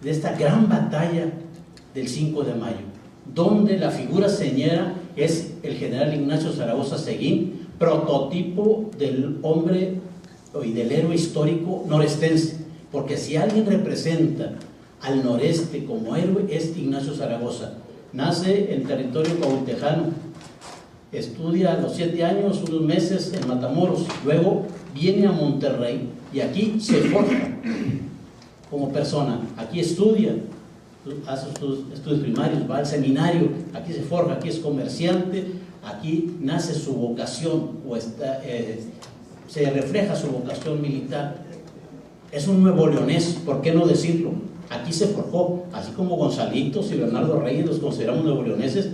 de esta gran batalla del 5 de mayo, donde la figura señera es el general Ignacio Zaragoza Seguín, prototipo del hombre y del héroe histórico norestense, porque si alguien representa al noreste como héroe es Ignacio Zaragoza. Nace en territorio cuautejano, estudia a los 7 años, unos meses en Matamoros, luego viene a Monterrey y aquí se forja como persona, aquí estudia, hace sus estudios primarios, va al seminario, aquí se forja, aquí es comerciante, aquí nace su vocación, o se refleja su vocación militar. Es un nuevo leonés, ¿por qué no decirlo? Aquí se forjó, así como Gonzalitos y Bernardo Reyes los consideramos nuevo leoneses.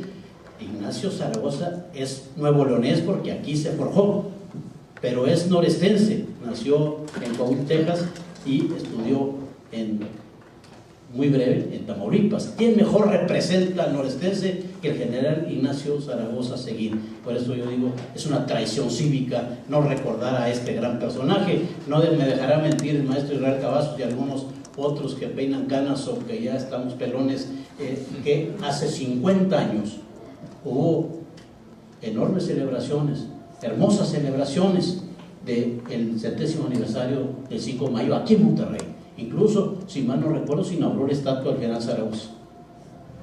Ignacio Zaragoza es nuevo leonés porque aquí se forjó, pero es norestense, nació en Coahuila, Texas, y estudió muy breve en Tamaulipas. ¿Quién mejor representa al norestense que el general Ignacio Zaragoza Seguín? Por eso yo digo, es una traición cívica no recordar a este gran personaje. No me dejará mentir el maestro Israel Cavazos y algunos otros que peinan canas o que ya estamos pelones, que hace 50 años hubo enormes celebraciones, hermosas celebraciones del 70º aniversario del 5 de mayo aquí en Monterrey. Incluso, si mal no recuerdo, se inauguró la estatua del general Zaragoza.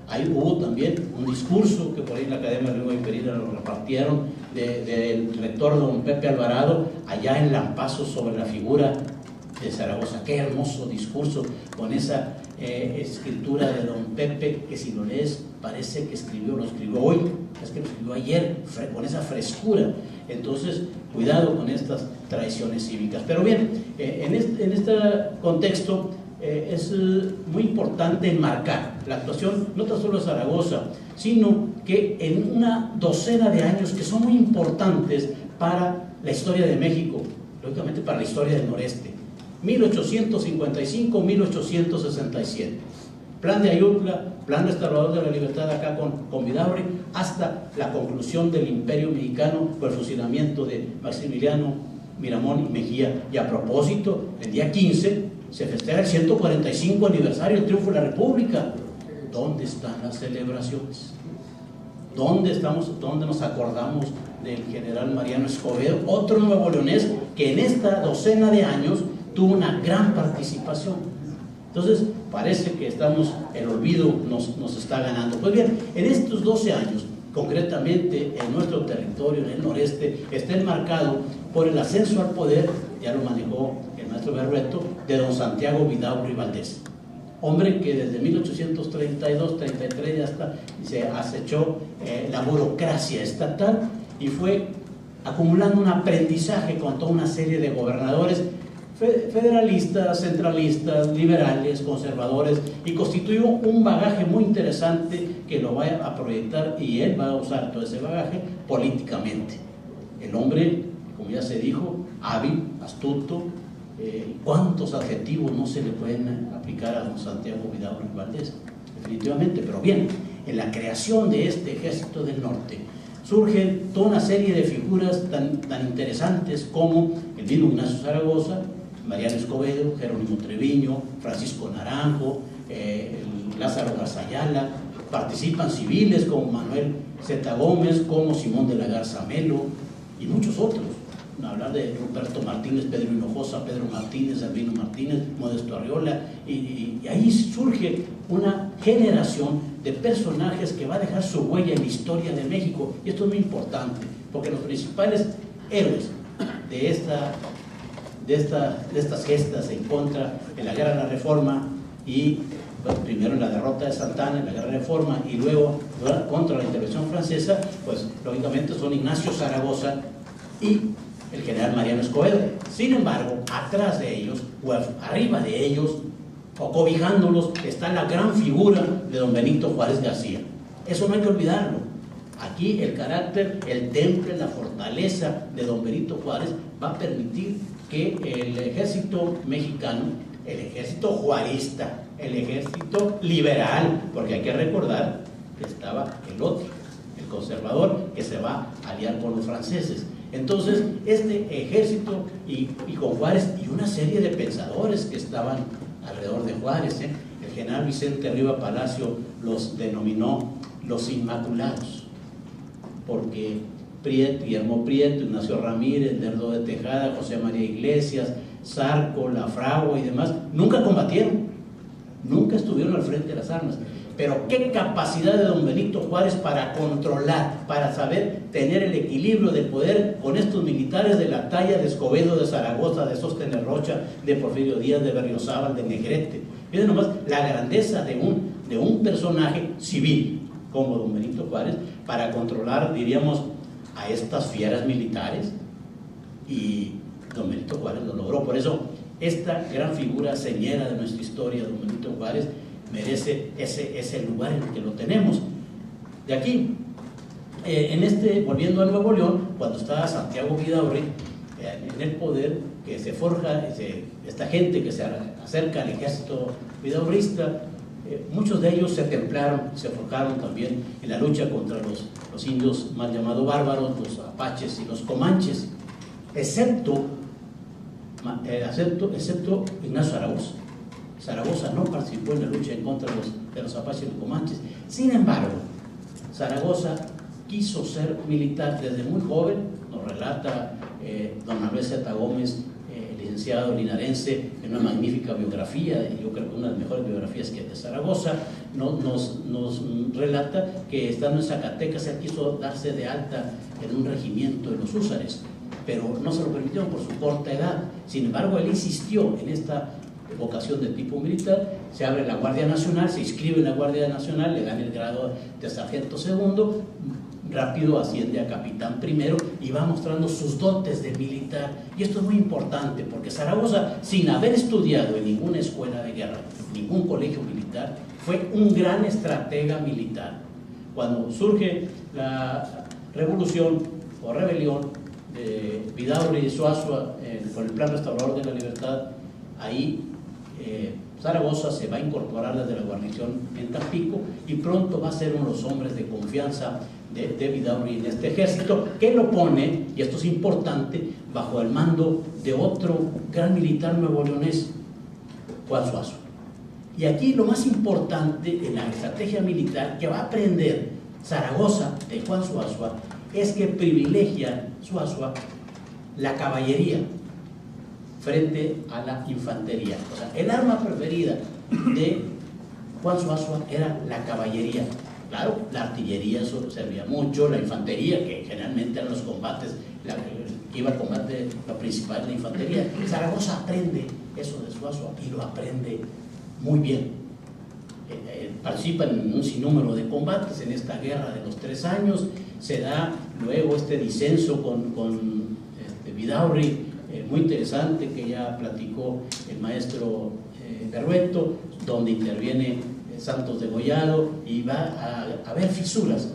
Ahí hubo también un discurso que por ahí en la Academia de Lengua y Perida lo repartieron del rector don Pepe Alvarado allá en Lampazo sobre la figura de Zaragoza. Qué hermoso discurso con esa escritura de don Pepe, que si lo lees parece que lo escribió hoy, es que lo escribió ayer, con esa frescura. Entonces, cuidado con estas traiciones cívicas. Pero bien, en este contexto es muy importante enmarcar la actuación no tan solo de Zaragoza, sino que en una docena de años que son muy importantes para la historia de México, lógicamente para la historia del noreste. 1855-1867. Plan de Ayutla, Plan Restaurador de la Libertad acá con Vidaurri, hasta la conclusión del Imperio Mexicano por el fusilamiento de Maximiliano, Miramón y Mejía. Y a propósito, el día 15 se festeja el 145 aniversario del triunfo de la República. ¿Dónde están las celebraciones? ¿Dónde nos acordamos del general Mariano Escobedo, otro nuevo leonés que en esta docena de años tuvo una gran participación? Entonces, parece que el olvido nos está ganando. Pues bien, en estos 12 años, concretamente en nuestro territorio, en el noreste, está enmarcado por el ascenso al poder, ya lo manejó el maestro Berrueto, de don Santiago Vidaurri Valdés. Hombre que desde 1832-33 ya se acechó la burocracia estatal y fue acumulando un aprendizaje con toda una serie de gobernadores federalistas, centralistas, liberales, conservadores, y constituyó un bagaje muy interesante que lo va a proyectar, y él va a usar todo ese bagaje políticamente. El hombre, como ya se dijo, hábil, astuto. ¿Cuántos adjetivos no se le pueden aplicar a don Santiago Vidaurri Valdés? Definitivamente. Pero bien, en la creación de este ejército del norte surgen toda una serie de figuras tan interesantes como el mismo Ignacio Zaragoza, Mariano Escobedo, Jerónimo Treviño, Francisco Naranjo, Lázaro Garza-Ayala. Participan civiles como Manuel Zeta Gómez, como Simón de la Garza Melo y muchos otros. Hablar de Ruperto Martínez, Pedro Hinojosa, Pedro Martínez, Albino Martínez, Modesto Arriola, y ahí surge una generación de personajes que va a dejar su huella en la historia de México. Y esto es muy importante, porque los principales héroes de estas gestas en contra de la Guerra de la Reforma, y bueno, primero en la derrota de Santa Anna, en la Guerra de Reforma, y luego contra la intervención francesa, pues lógicamente son Ignacio Zaragoza y el general Mariano Escobedo. Sin embargo, atrás de ellos, o arriba de ellos, o cobijándolos, está la gran figura de don Benito Juárez García. Eso no hay que olvidarlo. Aquí el carácter, el temple, la fortaleza de don Benito Juárez va a permitir que el ejército mexicano, el ejército juarista, el ejército liberal, porque hay que recordar que estaba el otro, el conservador, que se va a aliar con los franceses. Entonces, este ejército, y con Juárez, y una serie de pensadores que estaban alrededor de Juárez, el general Vicente Riva Palacio los denominó los Inmaculados, porque Guillermo Prieto, Ignacio Ramírez, Lerdo de Tejada, José María Iglesias, Zarco, La Fragua y demás, nunca combatieron, nunca estuvieron al frente de las armas. Pero qué capacidad de don Benito Juárez para controlar, para saber tener el equilibrio de poder con estos militares de la talla de Escobedo, de Zaragoza, de Sóstenes Rocha, de Porfirio Díaz, de Berriozábal, de Negrete. Miren nomás la grandeza de un personaje civil como don Benito Juárez para controlar, diríamos, a estas fieras militares, y don Benito Juárez lo logró. Por eso esta gran figura señera de nuestra historia, don Benito Juárez, merece ese lugar en el que lo tenemos. De aquí, volviendo a Nuevo León, cuando estaba Santiago Vidaurri en el poder, que se forja esta gente que se acerca al ejército vidaurrista, muchos de ellos se templaron, se forjaron también en la lucha contra los indios mal llamados bárbaros, los apaches y los comanches, excepto Ignacio Zaragoza. Zaragoza no participó en la lucha en contra de los apaches y los comanches. Sin embargo, Zaragoza quiso ser militar desde muy joven, nos relata don Manuel Zeta Gómez, licenciado linarense, en una magnífica biografía, yo creo que una de las mejores biografías que hay de Zaragoza, nos relata que estando en Zacatecas él quiso darse de alta en un regimiento de los húsares, pero no se lo permitieron por su corta edad. Sin embargo, él insistió en esta vocación de tipo militar, se abre la Guardia Nacional, se inscribe en la Guardia Nacional, le dan el grado de sargento segundo, rápido asciende a capitán primero y va mostrando sus dotes de militar. Y esto es muy importante porque Zaragoza, sin haber estudiado en ninguna escuela de guerra, ningún colegio militar, fue un gran estratega militar. Cuando surge la revolución o rebelión de Vidaurri y Zuazua con el Plan Restaurador de la Libertad, ahí Zaragoza se va a incorporar desde la guarnición en Tampico y pronto va a ser uno de los hombres de confianza de Vidaurri en este ejército, que lo pone, y esto es importante, bajo el mando de otro gran militar nuevoleonés, Juan Zuazua. Y aquí lo más importante en la estrategia militar que va a aprender Zaragoza de Juan Zuazua es que privilegia Zuazua la caballería frente a la infantería. O sea, el arma preferida de Juan Zuazua era la caballería. Claro, la artillería servía mucho, la infantería, que generalmente eran los combates, iba al combate, lo principal de la infantería. Zaragoza aprende eso de Zuazua y lo aprende muy bien. Participa en un sinnúmero de combates en esta guerra de los 3 años, se da luego este disenso con Vidaurri, muy interesante, que ya platicó el maestro Berrueto, donde interviene Santos Degollado y va a haber fisuras.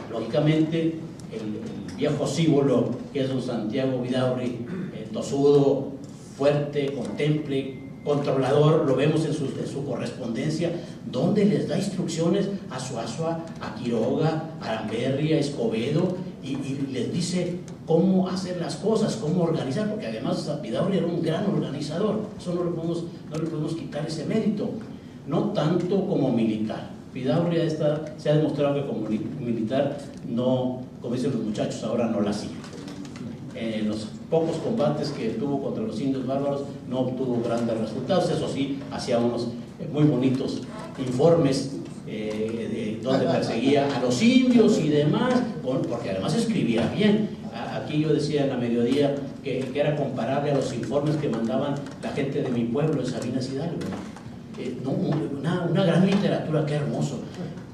Lógicamente, el viejo símbolo que es don Santiago Vidaurri, tosudo, fuerte, contemple, controlador, lo vemos en su correspondencia, donde les da instrucciones a Zuazua, a Quiroga, a Aramberri, a Escobedo, y les dice cómo hacer las cosas, cómo organizar, porque además Vidaurri era un gran organizador, eso no le podemos quitar ese mérito, no tanto como militar. Vidaurri se ha demostrado que como militar no, como dicen los muchachos ahora, no la hacía. En los pocos combates que tuvo contra los indios bárbaros no obtuvo grandes resultados, eso sí, hacía unos muy bonitos informes donde perseguía a los indios y demás, porque además escribía bien. Aquí yo decía en la mediodía que era comparable a los informes que mandaban la gente de mi pueblo, de Sabinas Hidalgo. Una gran literatura, qué hermoso.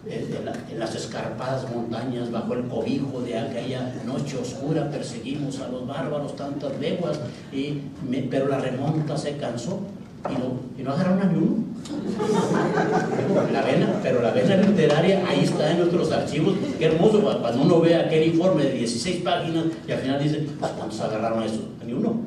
En las escarpadas montañas, bajo el cobijo de aquella noche oscura, perseguimos a los bárbaros tantas leguas, pero la remonta se cansó y no agarraron a ni uno. Pero la vena literaria ahí está en nuestros archivos. Qué hermoso cuando uno ve aquel informe de 16 páginas y al final dice, ¿cuántos agarraron a eso? A ni uno.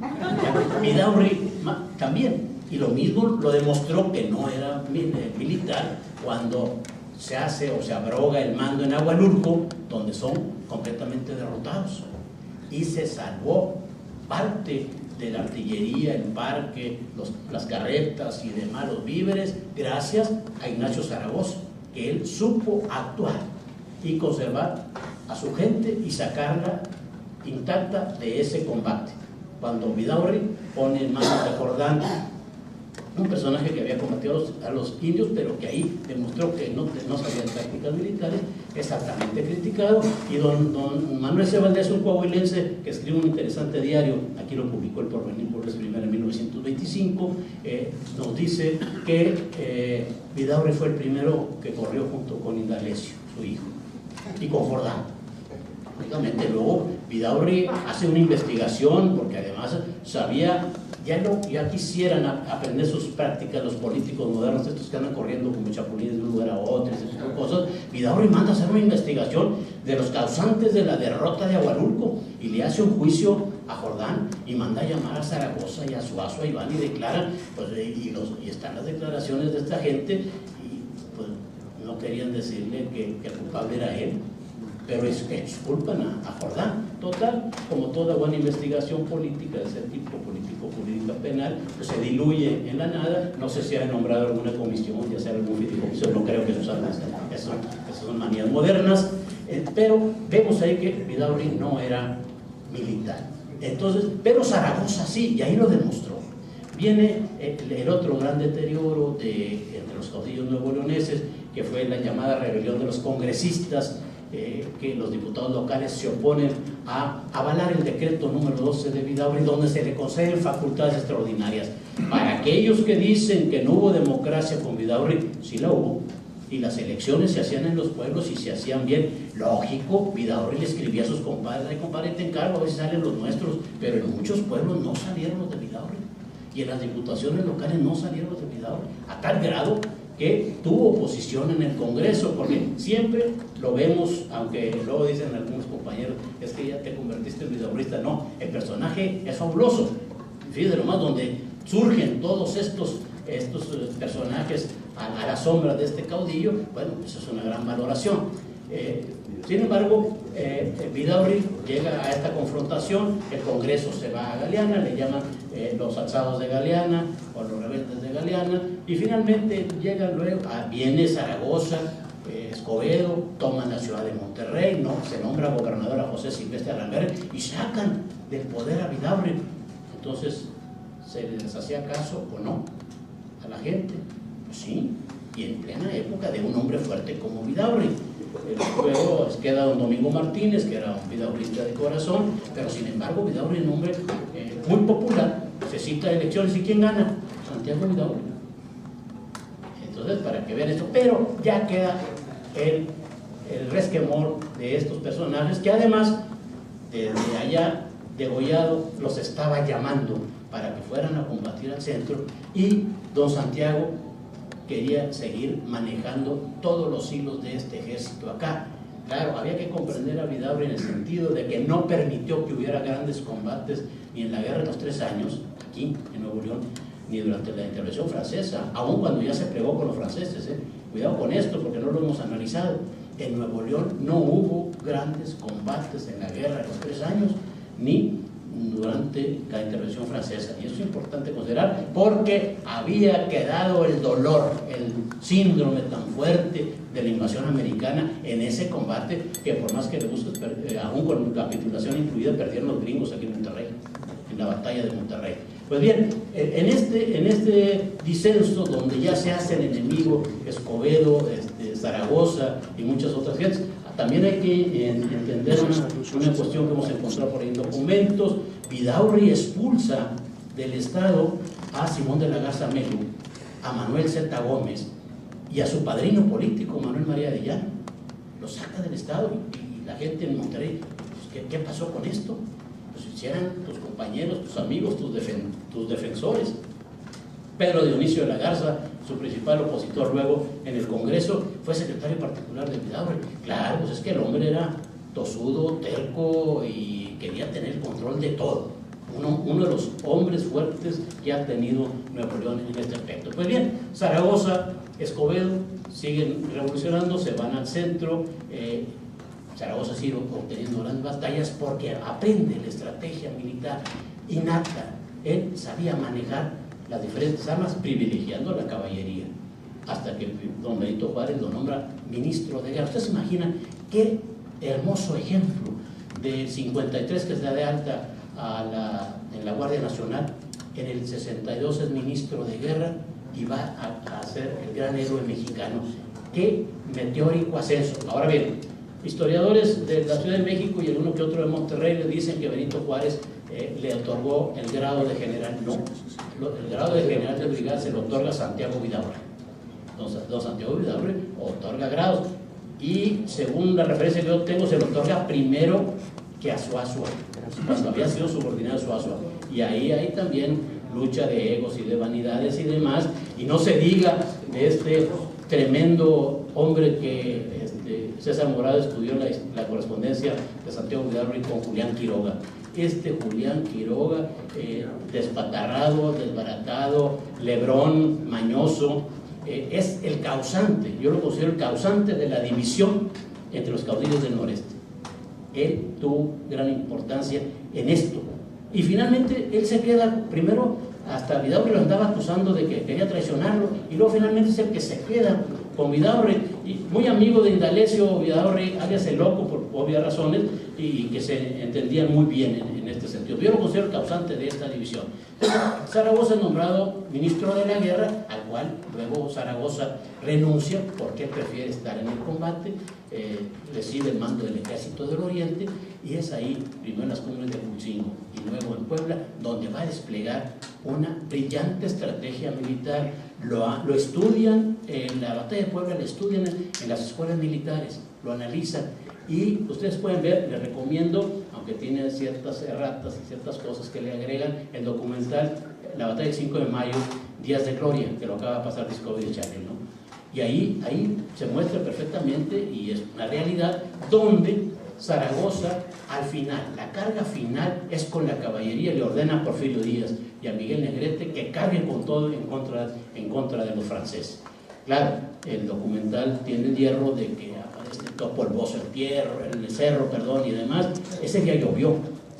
Vidaurri también. Y lo mismo lo demostró que no era militar cuando se hace o se abroga el mando en Agualulco, donde son completamente derrotados. Y se salvó parte de la artillería, el parque, las carretas y demás, los víveres, gracias a Ignacio Zaragoza, que él supo actuar y conservar a su gente y sacarla intacta de ese combate. Cuando Vidaurri pone en manos de Jordán, un personaje que había combatido a los indios, pero que ahí demostró que no sabía tácticas militares, es altamente criticado. Y don Manuel C. Valdés, un coahuilense que escribe un interesante diario, aquí lo publicó El Porvenir por vez primera en 1925, nos dice que Vidaurri fue el primero que corrió junto con Indalecio, su hijo, y con Jordán. Lógicamente, luego Vidaurri hace una investigación, porque además sabía, ya quisieran aprender sus prácticas los políticos modernos, estos que andan corriendo como chapulines de un lugar a otro, ese tipo de cosas. Vidaurri manda a hacer una investigación de los causantes de la derrota de Ahualulco y le hace un juicio a Jordán y manda a llamar a Zaragoza y a Suazo, y van y declaran, pues, y están las declaraciones de esta gente, y pues no querían decirle que el culpable era él, pero exculpan a Jordán. Total, como toda buena investigación política de ese tipo, político-jurídica penal, pues se diluye en la nada. No sé si ha nombrado alguna comisión, ya sea algún fideicomiso, no creo que eso son manías modernas, pero vemos ahí que Vidaurri no era militar. Entonces, pero Zaragoza sí, y ahí lo demostró. Viene el otro gran deterioro entre los caudillos nuevoleoneses, que fue la llamada rebelión de los congresistas, que los diputados locales se oponen a avalar el decreto número 12 de Vidaurri, donde se le conceden facultades extraordinarias. Para aquellos que dicen que no hubo democracia con Vidaurri, sí la hubo, y las elecciones se hacían en los pueblos y se hacían bien. Lógico, Vidaurri le escribía a sus compadres: ay, compadre, te encargo, a veces salen los nuestros, pero en muchos pueblos no salieron los de Vidaurri, y en las diputaciones locales no salieron los de Vidaurri, a tal grado que tuvo oposición en el Congreso, porque siempre lo vemos, aunque luego dicen algunos compañeros, es que ya te convertiste en vidaurrista. No, el personaje es fabuloso. Fíjate nomás, donde surgen todos estos personajes a la sombra de este caudillo, bueno, pues es una gran valoración. Sin embargo, Vidaurri llega a esta confrontación, el Congreso se va a Galeana, le llaman los alzados de Galeana o los rebeldes de Galeana, y finalmente llegan luego, viene Zaragoza, Escobedo, toman la ciudad de Monterrey, ¿no? Se nombra gobernador a José Silvestre Aramberri y sacan del poder a Vidaurri. Entonces, ¿se les hacía caso o no a la gente? Pues sí, y en plena época de un hombre fuerte como Vidaurri. Luego queda don Domingo Martínez, que era un vidaurrista de corazón, pero sin embargo Vidaurri es un hombre muy popular. Se cita elecciones, ¿y quién gana? Santiago Vidaurri. Entonces, para que vean esto, pero ya queda el resquemor de estos personajes, que además desde allá Degollado los estaba llamando para que fueran a combatir al centro, y don Santiago quería seguir manejando todos los hilos de este ejército acá. Claro, había que comprender a Vidaurri en el sentido de que no permitió que hubiera grandes combates ni en la guerra de los 3 años, aquí en Nuevo León, ni durante la intervención francesa, aun cuando ya se plegó con los franceses. Cuidado con esto, porque no lo hemos analizado. En Nuevo León no hubo grandes combates en la guerra de los 3 años, ni durante la intervención francesa, y eso es importante considerar, porque había quedado el dolor, el síndrome tan fuerte de la invasión americana en ese combate, que por más que le busques, aún con capitulación incluida, perdieron los gringos aquí en Monterrey, en la batalla de Monterrey. Pues bien, en este disenso donde ya se hace el enemigo Escobedo, Zaragoza y muchas otras gentes, también hay que entender una cuestión que hemos encontrado por ahí en documentos. Vidaurri expulsa del Estado a Simón de la Garza Melo, a Manuel Z. Gómez y a su padrino político, Manuel María de Llano. Lo saca del Estado, y la gente en Monterrey, pues, ¿qué pasó con esto? Pues si eran tus compañeros, tus amigos, tus defensores. Pedro Dionisio de la Garza, su principal opositor luego en el Congreso, fue secretario particular de Vidaurri. Claro, pues es que el hombre era tosudo, terco y quería tener control de todo. Uno de los hombres fuertes que ha tenido Nuevo León en este aspecto. Pues bien, Zaragoza, Escobedo siguen revolucionando, se van al centro. Zaragoza sigue obteniendo grandes batallas porque aprende la estrategia militar innata él sabía manejar las diferentes armas, privilegiando la caballería, hasta que don Benito Juárez lo nombra ministro de guerra. Ustedes se imaginan qué hermoso ejemplo del 53, que se da de alta en la Guardia Nacional, en el 62 es ministro de guerra y va a ser el gran héroe mexicano. Qué meteórico ascenso. Ahora bien, historiadores de la Ciudad de México y alguno que otro de Monterrey le dicen que Benito Juárez le otorgó el grado de general. No, el grado de general de brigada se lo otorga Santiago Vidaurre. Entonces, don Santiago Vidaurre otorga grados, y según la referencia que yo tengo, se lo otorga primero que a Suazua, cuando había sido subordinado a Suazua. Y ahí hay también lucha de egos y de vanidades y demás, y no se diga de este tremendo hombre que César Morado estudió la correspondencia de Santiago Vidaurre con Julián Quiroga. Julián Quiroga, despatarrado, desbaratado, lebrón, mañoso, es el causante, yo lo considero el causante de la división entre los caudillos del noreste. Él tuvo gran importancia en esto. Y finalmente él se queda, primero hasta Vidaurre lo andaba acusando de que quería traicionarlo, y luego finalmente es el que se queda con Vidaurre, y muy amigo de Indalecio Vidaurre, alias el Loco, por obvias razones, y que se entendían muy bien en este sentido. Yo lo considero el causante de esta división. Zaragoza es nombrado ministro de la guerra, al cual luego Zaragoza renuncia porque prefiere estar en el combate, recibe el mando del Ejército del Oriente, y es ahí, primero en las cumbres de Culcingo y luego en Puebla, donde va a desplegar una brillante estrategia militar. Lo estudian en la batalla de Puebla, lo estudian en las escuelas militares, lo analizan, y ustedes pueden ver, les recomiendo, aunque tiene ciertas erratas y ciertas cosas que le agregan, el documental La batalla del 5 de mayo, Días de Gloria, que lo acaba de pasar Discovery Channel, ¿no? Y ahí se muestra perfectamente, y es una realidad, donde Zaragoza, al final, la carga final es con la caballería, le ordena a Porfirio Díaz y a Miguel Negrete que carguen con todo en contra de los franceses. Claro, el documental tiene el hierro de que aparece todo polvoso el cerro, y demás. Ese día llovió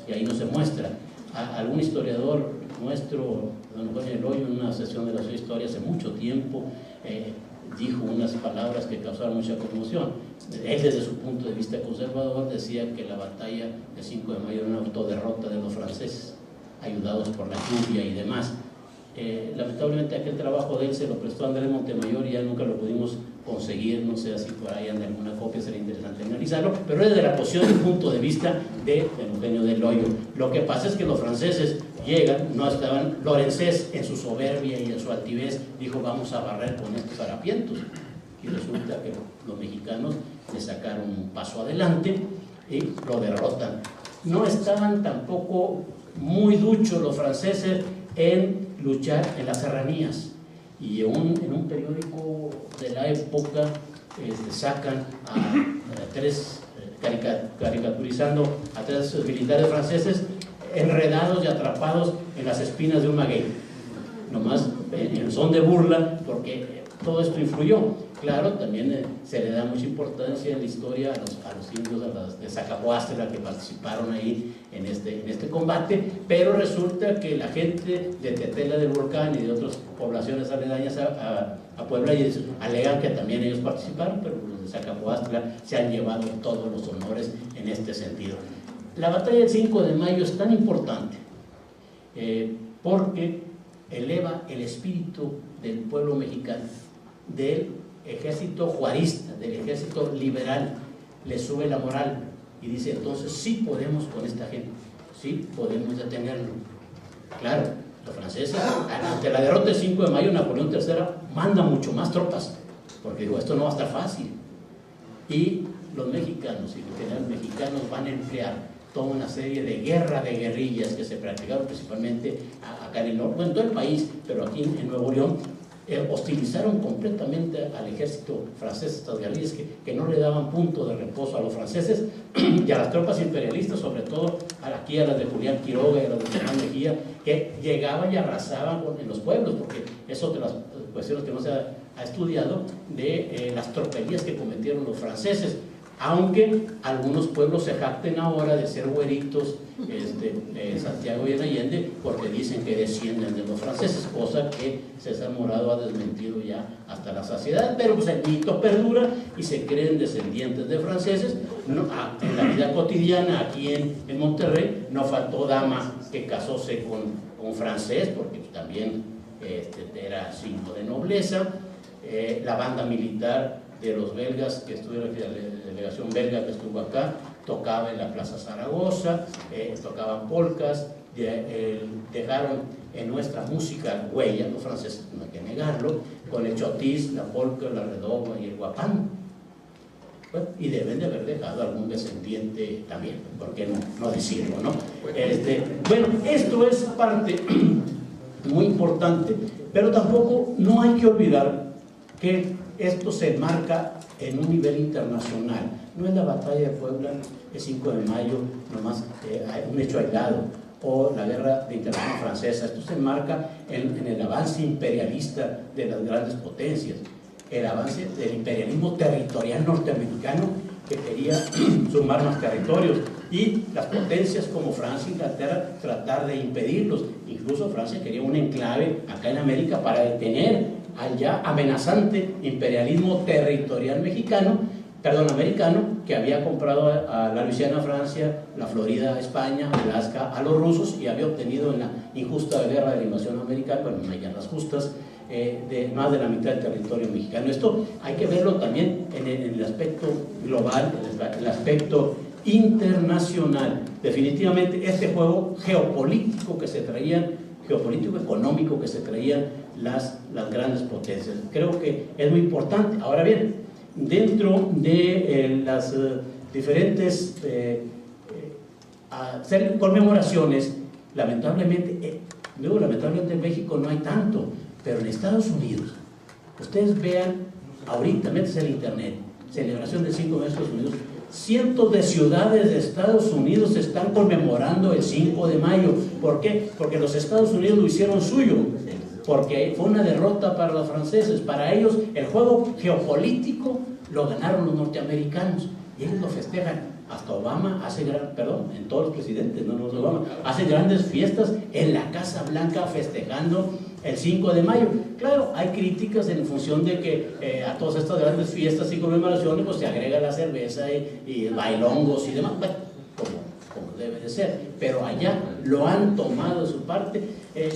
y ahí no se muestra. Algún historiador nuestro, don Juan Eloy, en una sesión de la historia hace mucho tiempo, dijo unas palabras que causaron mucha conmoción. Él, desde su punto de vista conservador, decía que la batalla del 5 de mayo era una autoderrota de los franceses, ayudados por la lluvia y demás. Lamentablemente aquel trabajo de él se lo prestó Andrés Montemayor y ya nunca lo pudimos conseguir. No sé si por ahí anda alguna copia, sería interesante analizarlo, pero es de la posición y punto de vista de Eugenio del Hoyo. Lo que pasa es que los franceses llegan, no estaban, Lorenzés en su soberbia y en su altivez dijo: vamos a barrer con estos harapientos, y resulta que los mexicanos le sacaron un paso adelante y lo derrotan. No estaban tampoco muy duchos los franceses en luchar en las serranías, y en un periódico de la época sacan a tres, caricaturizando a tres militares franceses enredados y atrapados en las espinas de un maguey, nomás en son de burla, porque todo esto influyó. Claro, también se le da mucha importancia en la historia a los indios de Zacapuastla que participaron ahí en este combate, pero resulta que la gente de Tetela del Volcán y de otras poblaciones aledañas a Puebla alegan que también ellos participaron, pero los de Zacapuastla se han llevado todos los honores en este sentido. La batalla del 5 de mayo es tan importante porque eleva el espíritu del pueblo mexicano, del ejército juarista, del ejército liberal, le sube la moral y dice: entonces sí podemos con esta gente, sí podemos detenerlo. Claro, los franceses, ante la derrota del 5 de mayo, Napoleón III manda mucho más tropas, porque digo, esto no va a estar fácil, y los mexicanos y los generales mexicanos van a emplear toda una serie de guerra de guerrillas que se practicaron principalmente acá en el norte, en todo el país, pero aquí en Nuevo León. Hostilizaron completamente al ejército francés, estas guerrillas que no le daban punto de reposo a los franceses y a las tropas imperialistas, sobre todo aquí a las de Julián Quiroga y a las de Germán Mejía, que llegaban y arrasaban en los pueblos, porque es otra de las cuestiones que no se ha estudiado, de las tropelías que cometieron los franceses. aunque algunos pueblos se jacten ahora de ser güeritos, Santiago y Allende, porque dicen que descienden de los franceses, cosa que César Morado ha desmentido ya hasta la saciedad, pero pues el mito perdura y se creen descendientes de franceses. No, en la vida cotidiana aquí en Monterrey no faltó dama que casóse con un francés, porque pues, también era signo de nobleza. La banda militar de los belgas que estuvieron aquí, la delegación belga que estuvo acá, tocaba en la Plaza Zaragoza, tocaban polcas, dejaron en nuestra música huella, los franceses, no hay que negarlo, con el chotis, la polca, la redoma y el guapán. Bueno, y deben de haber dejado algún descendiente también, ¿por qué no decirlo, no? Bueno, esto es parte muy importante, pero tampoco no hay que olvidar que esto se enmarca en un nivel internacional. No es la batalla de Puebla el 5 de mayo, nomás un hecho aislado, o la guerra de intervención francesa. Esto se enmarca en el avance imperialista de las grandes potencias, el avance del imperialismo territorial norteamericano que quería sumar más territorios, y las potencias como Francia e Inglaterra tratar de impedirlos. Incluso Francia quería un enclave acá en América para detener al ya amenazante imperialismo territorial americano, que había comprado a la Luisiana a Francia, la Florida a España, Alaska a los rusos, y había obtenido en la injusta guerra de la invasión americana, bueno, no hay guerras justas, de más de la mitad del territorio mexicano. Esto hay que verlo también en el aspecto global, en el aspecto internacional. Definitivamente este juego geopolítico económico que se traían las grandes potencias, creo que es muy importante. Ahora bien, dentro de las diferentes conmemoraciones, lamentablemente en México no hay tanto, pero en Estados Unidos, ustedes vean ahorita, métanse en internet, celebración del 5 de Estados Unidos, cientos de ciudades de Estados Unidos están conmemorando el 5 de mayo. ¿Por qué? Porque los Estados Unidos lo hicieron suyo, porque fue una derrota para los franceses. Para ellos el juego geopolítico lo ganaron los norteamericanos y ellos lo festejan. Hasta Obama en todos los presidentes, no Obama, hace grandes fiestas en la Casa Blanca festejando el 5 de mayo. Claro, hay críticas en función de que a todas estas grandes fiestas y conmemoraciones pues se agrega la cerveza y bailongos y demás, bueno, como debe de ser, pero allá lo han tomado de su parte.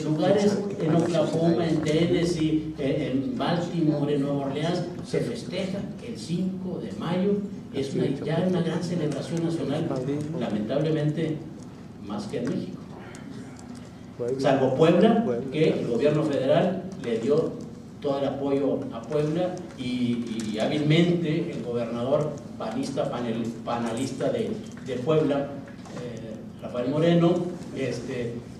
Lugares en Oklahoma, en Tennessee, en Baltimore, en Nueva Orleans, se festeja el 5 de mayo. Es ya una gran celebración nacional, lamentablemente más que en México, salvo Puebla, que el gobierno federal le dio todo el apoyo a Puebla, y hábilmente el gobernador panalista de Puebla, Rafael Moreno,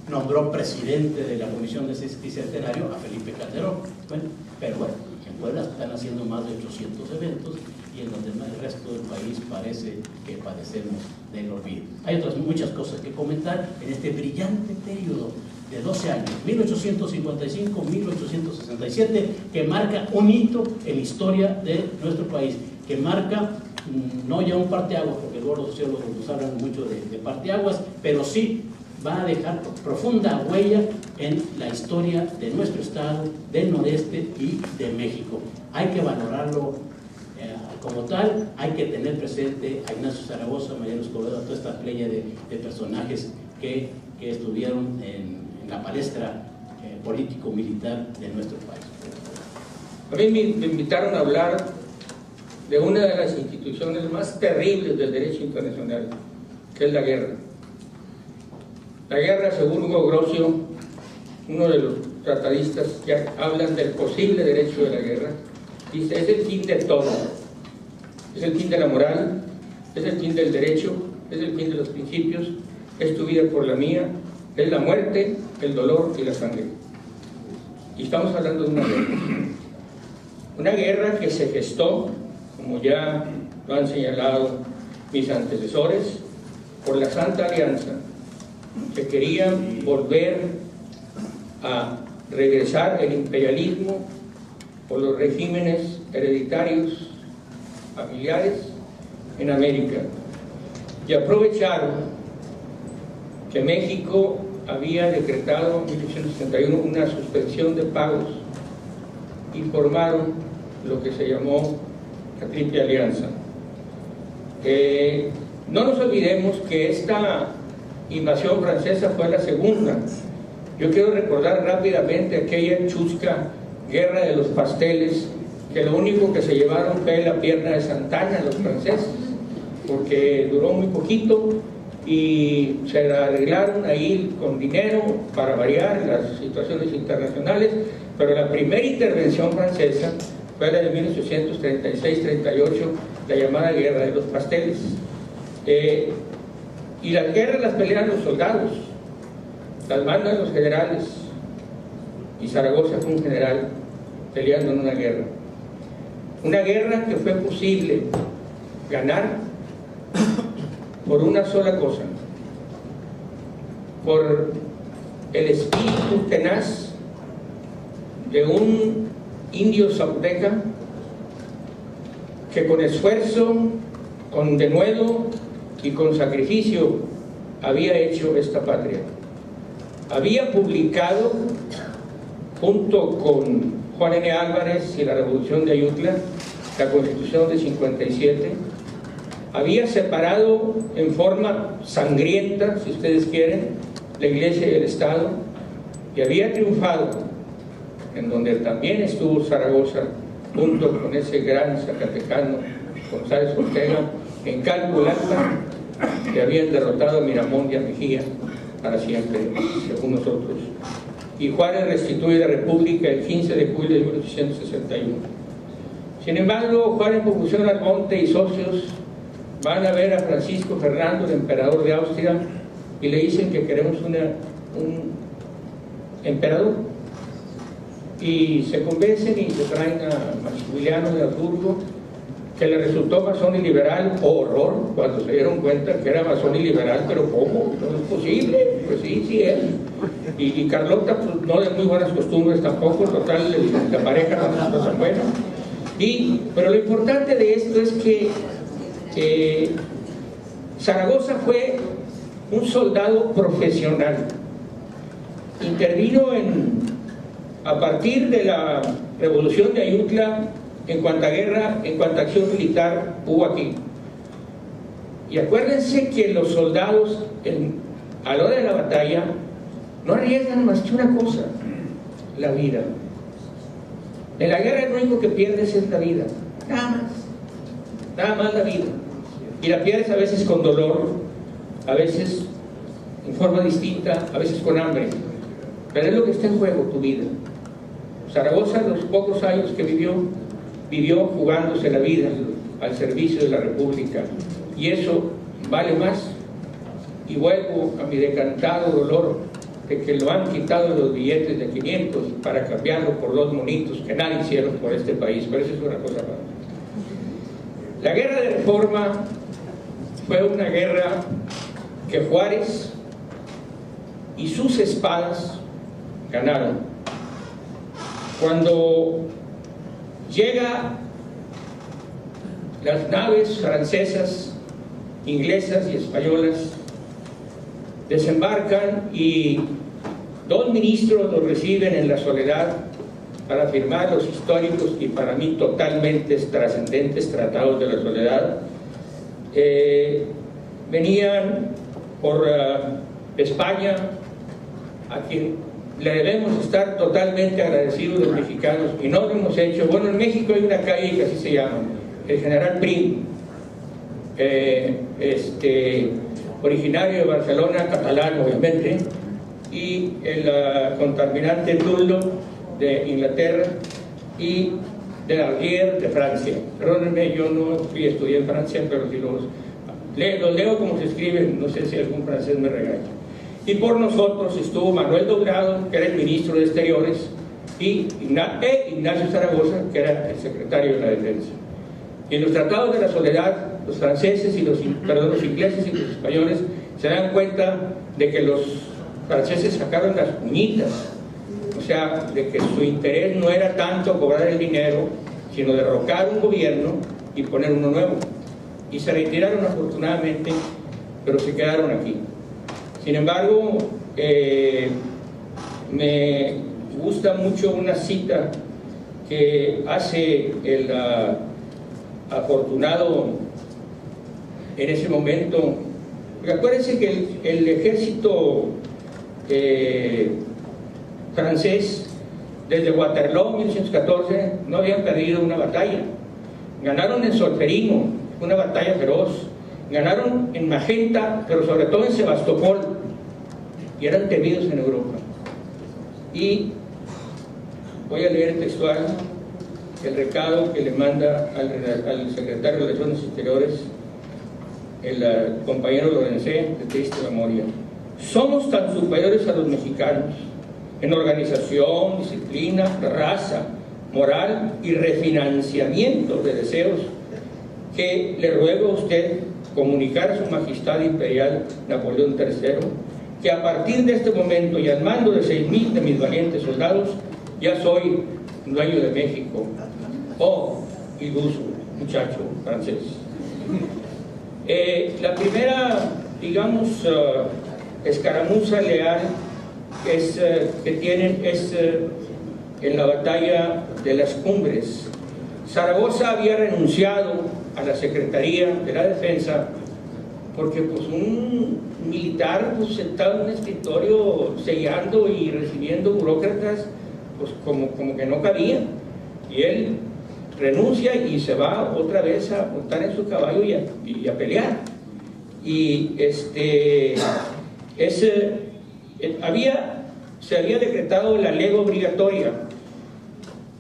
nombró presidente de la Comisión de Sesquicentenario a Felipe Calderón. Bueno, pero bueno, en Puebla están haciendo más de 800 eventos, y en los demás, el resto del país parece que padecemos del olvido. Hay otras muchas cosas que comentar en este brillante periodo de 12 años, 1855-1867, que marca un hito en la historia de nuestro país, que marca no ya un parteaguas, porque luego los sociólogos nos hablan mucho de parteaguas, pero sí va a dejar profunda huella en la historia de nuestro estado, del noreste y de México. Hay que valorarlo como tal, hay que tener presente a Ignacio Zaragoza, Mariano Escobedo, toda esta playa de personajes que estuvieron en la palestra político-militar de nuestro país. A mí me invitaron a hablar de una de las instituciones más terribles del derecho internacional, que es la guerra. La guerra, según Hugo Grocio, uno de los tratadistas que hablan del posible derecho de la guerra, dice: es el fin de todo. Es el fin de la moral, es el fin del derecho, es el fin de los principios, es tu vida por la mía, es la muerte, el dolor y la sangre. Y estamos hablando de una guerra que se gestó, como ya lo han señalado mis antecesores, por la Santa Alianza, que querían volver a regresar el imperialismo por los regímenes hereditarios familiares en América y aprovecharon que México había decretado en 1861 una suspensión de pagos y formaron lo que se llamó la Triple Alianza. No nos olvidemos que esta invasión francesa fue la segunda. Yo quiero recordar rápidamente aquella chusca guerra de los pasteles, que lo único que se llevaron fue la pierna de Santana los franceses, porque duró muy poquito y se la arreglaron ahí con dinero para variar las situaciones internacionales, pero la primera intervención francesa fue la de 1836-38, la llamada Guerra de los Pasteles. Y las guerras las pelean los soldados, las mandan los generales, y Zaragoza fue un general peleando en una guerra que fue posible ganar por una sola cosa, por el espíritu tenaz de un indio zapoteca que con esfuerzo, con denuedo y con sacrificio había hecho esta patria. Había publicado junto con Juan N. Álvarez y la Revolución de Ayutla la Constitución de 57, había separado en forma sangrienta, si ustedes quieren, la Iglesia y el Estado, y había triunfado, en donde también estuvo Zaragoza, junto con ese gran zacatecano González Ortega, en Calculata, que habían derrotado a Miramón y a Mejía para siempre, según nosotros. Y Juárez restituye la República el 15 de julio de 1861. Sin embargo, Juárez, Confusión, Almonte y socios van a ver a Francisco Fernando, el emperador de Austria, y le dicen que queremos un emperador. Y se convencen y se traen a Maximiliano de Habsburgo, que le resultó masón y liberal. ¡Oh, horror! Cuando se dieron cuenta que era masón y liberal, pero ¿cómo? ¿No es posible? Pues sí, sí es. Y Carlota, pues, no de muy buenas costumbres tampoco, total, la pareja no es tan buena. Pero lo importante de esto es que Zaragoza fue un soldado profesional. Intervino a partir de la Revolución de Ayutla en cuanta guerra, en cuanta acción militar hubo aquí. Y acuérdense que los soldados a la hora de la batalla no arriesgan más que una cosa: la vida. En la guerra lo único que pierdes es la vida, nada más la vida, y la pierdes a veces con dolor, a veces en forma distinta, a veces con hambre, pero es lo que está en juego, tu vida. Zaragoza, los pocos años que vivió jugándose la vida al servicio de la República, y eso vale más. Y vuelvo a mi decantado dolor de que lo han quitado los billetes de 500 para cambiarlo por los monitos que nadie hicieron por este país, pero eso es una cosa más. La guerra de Reforma fue una guerra que Juárez y sus espadas ganaron. Cuando llegan las naves francesas, inglesas y españolas, desembarcan y dos ministros los reciben en la Soledad para firmar los históricos y para mí totalmente trascendentes tratados de la Soledad. Venían por España, a quien le debemos estar totalmente agradecidos los mexicanos, y no lo hemos hecho. Bueno, en México hay una calle que así se llama, el General Prim, originario de Barcelona, catalán obviamente, y el contaminante Dullo de Inglaterra y de Algier de Francia. Perdónenme, yo no fui a estudiar en Francia, pero si los leo como se escriben, no sé si algún francés me regaña. Y por nosotros estuvo Manuel Doblado, que era el ministro de Exteriores, y Ignacio Zaragoza, que era el secretario de la Defensa. Y en los tratados de la Soledad, los franceses y los ingleses y los españoles se dan cuenta de que los franceses sacaron las puñitas, o sea, de que su interés no era tanto cobrar el dinero, sino derrocar un gobierno y poner uno nuevo. y se retiraron afortunadamente, pero se quedaron aquí. Sin embargo, me gusta mucho una cita que hace el afortunado en ese momento. Acuérdense que el ejército francés, desde Waterloo 1814, no habían perdido una batalla. Ganaron en Solferino, una batalla feroz. Ganaron en Magenta, pero sobre todo en Sebastopol, y eran temidos en Europa. Y voy a leer textual el recado que le manda al secretario de Relaciones Exteriores el compañero Lorencé, de triste memoria. Somos tan superiores a los mexicanos en organización, disciplina, raza, moral y refinanciamiento de deseos, que le ruego a usted comunicar a su majestad imperial Napoleón III que a partir de este momento y al mando de 6,000 de mis valientes soldados ya soy dueño de México. Oh, iluso muchacho francés. La primera, digamos, escaramuza leal que tienen es en la batalla de las Cumbres. Zaragoza había renunciado a la Secretaría de la Defensa porque pues un militar pues, sentado en un escritorio sellando y recibiendo burócratas pues como que no cabía, y él renuncia y se va otra vez a montar en su caballo y a pelear. Y se había decretado la ley obligatoria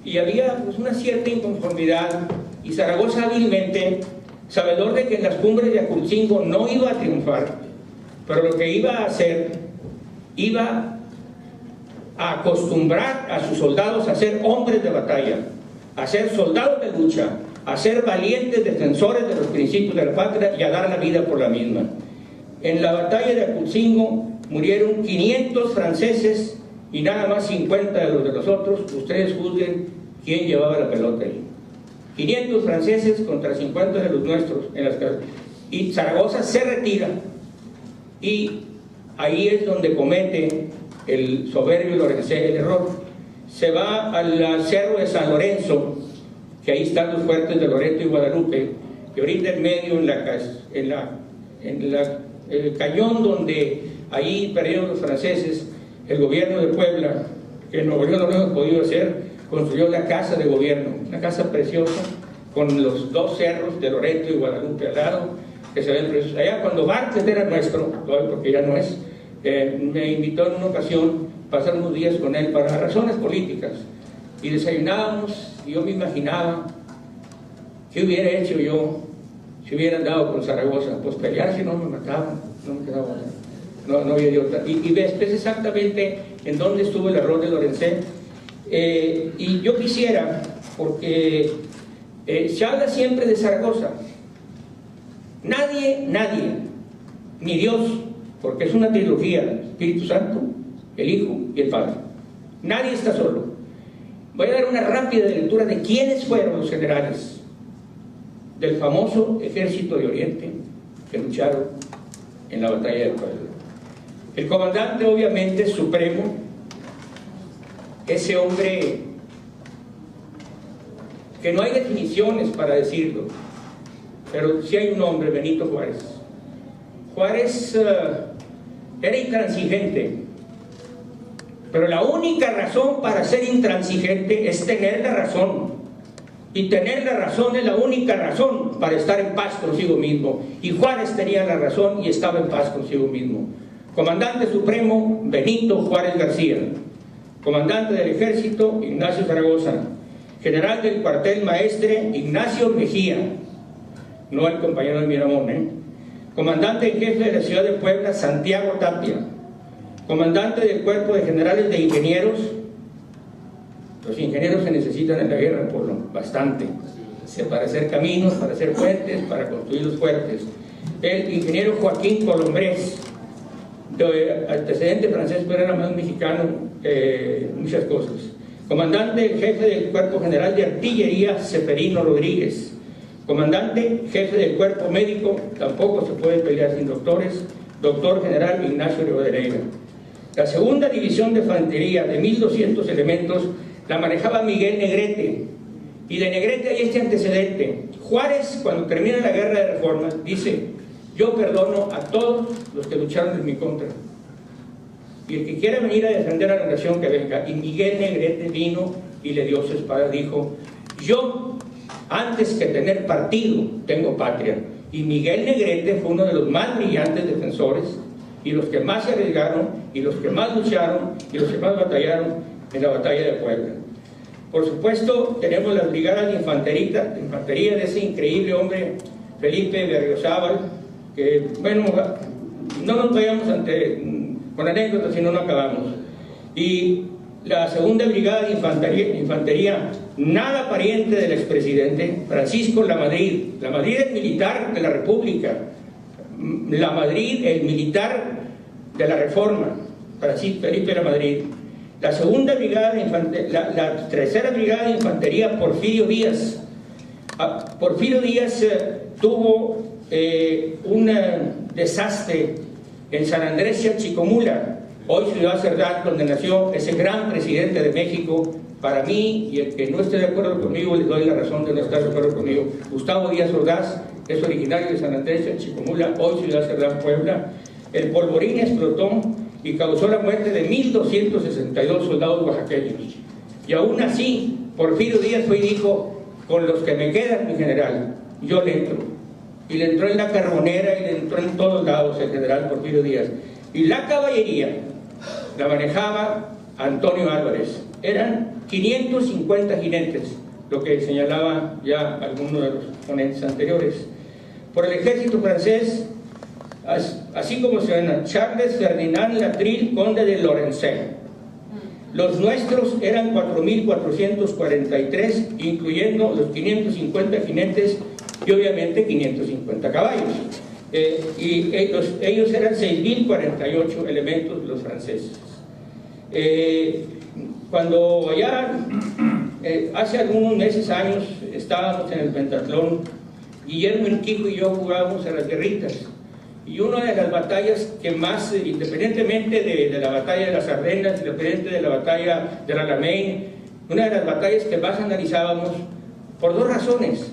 y había pues, una cierta inconformidad, y Zaragoza hábilmente, sabedor de que en las cumbres de Aculcingo no iba a triunfar, pero lo que iba a hacer, iba a acostumbrar a sus soldados a ser hombres de batalla, a ser soldados de lucha, a ser valientes defensores de los principios de la patria y a dar la vida por la misma. En la batalla de Aculcingo murieron 500 franceses y nada más 50 de los otros. Ustedes juzguen quién llevaba la pelota ahí. 500 franceses contra 50 de los nuestros en las casas. Y Zaragoza se retira, y ahí es donde comete el soberbio Lorencé el error. Se va al cerro de San Lorenzo, que ahí están los fuertes de Loreto y Guadalupe, y ahorita en medio en el cañón donde ahí perdieron los franceses, el gobierno de Puebla, que en Nuevo León no lo hemos podido hacer, construyó la casa de gobierno, una casa preciosa con los dos cerros de Loreto y Guadalupe al lado, que se ven preciosos. Allá cuando Bartlett era nuestro, porque ya no es, me invitó en una ocasión a pasar unos días con él para razones políticas, y desayunábamos, y yo me imaginaba qué hubiera hecho yo si hubiera andado con Zaragoza. Pues pelear, si no me mataban, no me quedaba nada. No había de otra. Y ves exactamente en dónde estuvo el error de Lorencé. Y yo quisiera, porque se habla siempre de Zaragoza, nadie, ni Dios, porque es una trilogía, el Espíritu Santo, el Hijo y el Padre, nadie está solo. Voy a dar una rápida lectura de quiénes fueron los generales del famoso Ejército de Oriente que lucharon en la batalla de Puebla. El comandante, obviamente, supremo, ese hombre que no hay definiciones para decirlo, pero sí hay un hombre, Benito Juárez. Juárez era intransigente, pero la única razón para ser intransigente es tener la razón, y tener la razón es la única razón para estar en paz consigo mismo, y Juárez tenía la razón y estaba en paz consigo mismo. Comandante supremo, Benito Juárez García. Comandante del Ejército, Ignacio Zaragoza. General del cuartel maestre, Ignacio Mejía, no el compañero de Miramón, Comandante en jefe de la ciudad de Puebla, Santiago Tapia. Comandante del cuerpo de generales de ingenieros. Los ingenieros se necesitan en la guerra, por lo bastante, para hacer caminos, para hacer puentes, para construir los fuertes. El ingeniero Joaquín Colombrés, de antecedente francés, pero era más mexicano, muchas cosas. Comandante en jefe del cuerpo general de artillería, Seferino Rodríguez. Comandante, jefe del cuerpo médico, tampoco se puede pelear sin doctores, doctor general Ignacio Rivadeneira. La segunda división de infantería de 1.200 elementos la manejaba Miguel Negrete, y de Negrete hay este antecedente. Juárez, cuando termina la guerra de Reforma, dice: yo perdono a todos los que lucharon en mi contra, y el que quiera venir a defender a la nación, que venga. Y Miguel Negrete vino y le dio su espada, dijo: yo, antes que tener partido, tengo patria. Y Miguel Negrete fue uno de los más brillantes defensores, y los que más se arriesgaron, y los que más lucharon, y los que más batallaron en la batalla de Puebla. Por supuesto, tenemos las brigadas de infantería de ese increíble hombre, Felipe Berriozábal, que, bueno, no nos vayamos con anécdotas, si no, no acabamos. Y la segunda brigada de infantería, nada pariente del expresidente, Francisco Lamadrid. Lamadrid, el militar de la República. Lamadrid, el militar de la Reforma. Francisco Felipe Lamadrid. La segunda brigada de la tercera brigada de infantería, Porfirio Díaz. Porfirio Díaz tuvo un desastre en San Andrés Chicomula, hoy Ciudad Cerdán, donde nació ese gran presidente de México. Para mí, y el que no esté de acuerdo conmigo, les doy la razón de no estar de acuerdo conmigo, Gustavo Díaz Ordaz es originario de San Andrés Chicomula, hoy Ciudad Cerdán, Puebla. El polvorín explotó y causó la muerte de 1.262 soldados oaxaqueños. Y aún así, Porfirio Díaz fue y dijo: con los que me quedan, mi general, yo le entro. Y le entró en la Carbonera y le entró en todos lados el general Porfirio Díaz. Y la caballería la manejaba Antonio Álvarez. Eran 550 jinetes, lo que señalaba ya alguno de los ponentes anteriores. Por el ejército francés, así como se llama, Charles Ferdinand Latrille, conde de Lorenzé. Los nuestros eran 4.443, incluyendo los 550 jinetes y obviamente 550 caballos. Y ellos eran 6.048 elementos, los franceses. Cuando allá, hace algunos meses, años, estábamos en el pentatlón, Guillermo Urquijo y yo jugábamos a las guerritas. Y una de las batallas que más, independientemente de la batalla de las Ardenas, independientemente de la batalla del Alamein, una de las batallas que más analizábamos, por dos razones: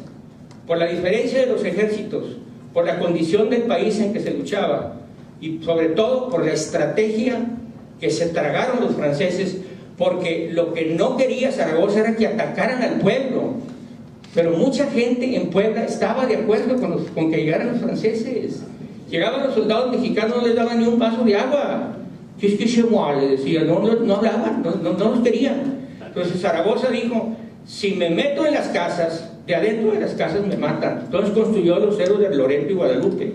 por la diferencia de los ejércitos, por la condición del país en que se luchaba, y sobre todo por la estrategia que se tragaron los franceses, porque lo que no quería Zaragoza era que atacaran al pueblo, pero mucha gente en Puebla estaba de acuerdo con que llegaran los franceses. Llegaban los soldados mexicanos, no les daban ni un vaso de agua. ¿Qué es que se muere? Le decía, no hablaban, no los querían. Entonces Zaragoza dijo: si me meto en las casas, de adentro de las casas me matan. Entonces construyó los cerros de Loreto y Guadalupe.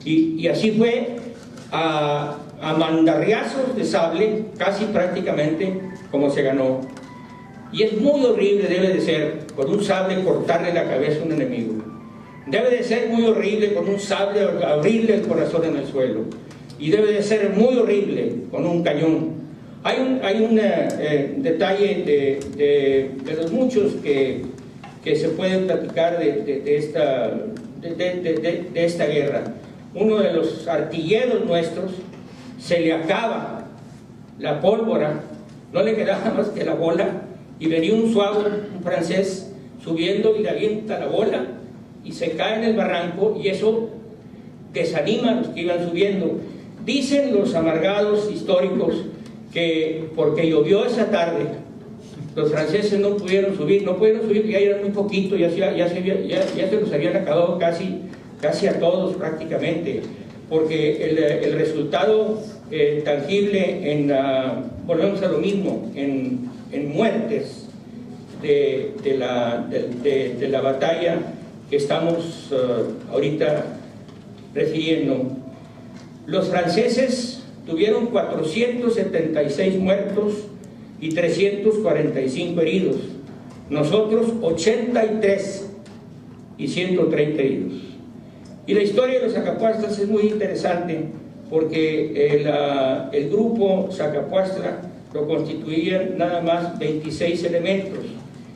Y así fue a mandarriazos de sable, casi prácticamente, como se ganó. Y es muy horrible, debe de ser, con un sable cortarle la cabeza a un enemigo. Debe de ser muy horrible con un sable abrirle el corazón en el suelo. Y debe de ser muy horrible con un cañón. Hay un detalle de los muchos que se pueden platicar de esta guerra. Uno de los artilleros nuestros se le acaba la pólvora, no le quedaba más que la bola, y venía un suave, un francés, subiendo y le avienta la bola y se cae en el barranco, y eso desanima a los que iban subiendo. Dicen los amargados históricos que porque llovió esa tarde, los franceses no pudieron subir, ya eran muy poquito, ya se los habían acabado casi a todos prácticamente, porque el resultado tangible volvemos a lo mismo, en muertes de la batalla que estamos ahorita refiriendo. Los franceses tuvieron 476 muertos y 345 heridos. Nosotros 83 y 130 heridos. Y la historia de los Zacapuastras es muy interesante, porque el grupo Zacapuastra lo constituían nada más 26 elementos.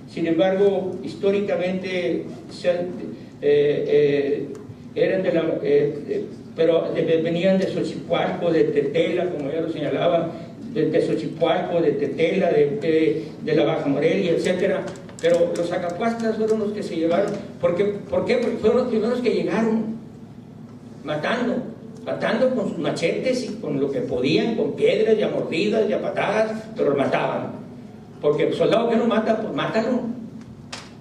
Sin embargo, históricamente eran de la, pero venían de Xochipalco, de Tetela, como ya lo señalaba, de Xochipalco, de Tetela, de la Baja Morelia, etcétera. Pero los acapuastas fueron los que se llevaron. ¿Por qué? Porque fueron los primeros que llegaron matando con sus machetes y con lo que podían, con piedras y a mordidas y a patadas, pero lo mataban. Porque el soldado que no mata, pues mátalo.